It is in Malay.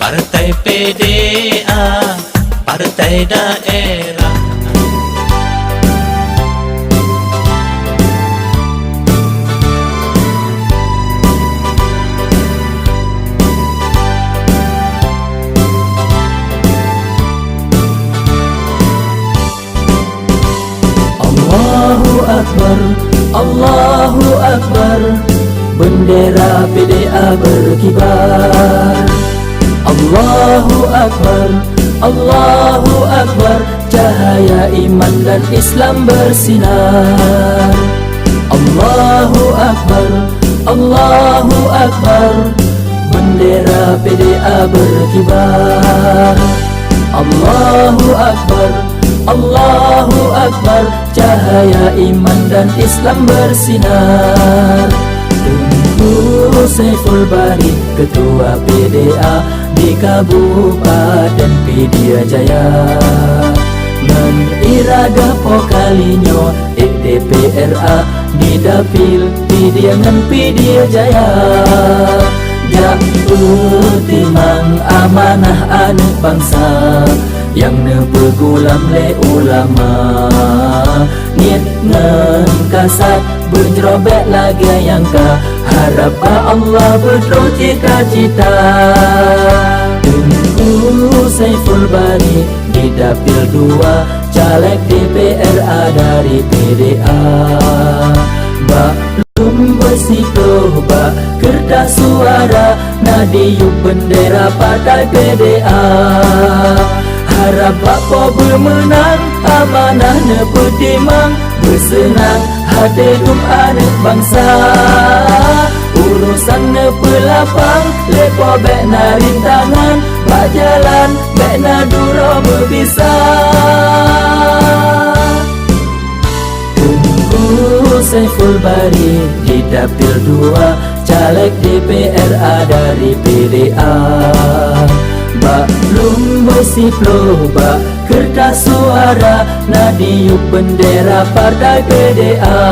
Partai PDA, partai daerah. Allahu Akbar, Allahu Akbar, bendera PDA berkibar. Allahu Akbar, Allahu Akbar, cahaya iman dan Islam bersinar. Allahu Akbar, Allahu Akbar, bendera PDA berkibar. Allahu Akbar, Allahu Akbar, cahaya iman dan Islam bersinar. Tengku Saiful Bari, Ketua PDA di Kabupaten Pidijaya, meniraga pokalinyo DPRA di dapil Pidiangan Pidijaya. Jauh timang amanah anak bangsa yang nepegulam le ulama, niat ngen kasat berjerobek lagi yang ka harap Allah berdoa cita-cita. Tengku Saiful Bari di dapil 2 caleg DPRA dari PDA. Belum bersikuh bak kertas suara nadiup bendera partai PDA. Harap bapa bermenang, amanah nepetimang, bersenang hati dum anak bangsa. Urusan nepelapang, lepo bek na rintangan, bak jalan bek na duro berbisa. Tengku Saiful Bari di dapil 2 caleg DPRA dari PDA. Belum bersiploh bak kertas suara nadiup bendera partai PDA.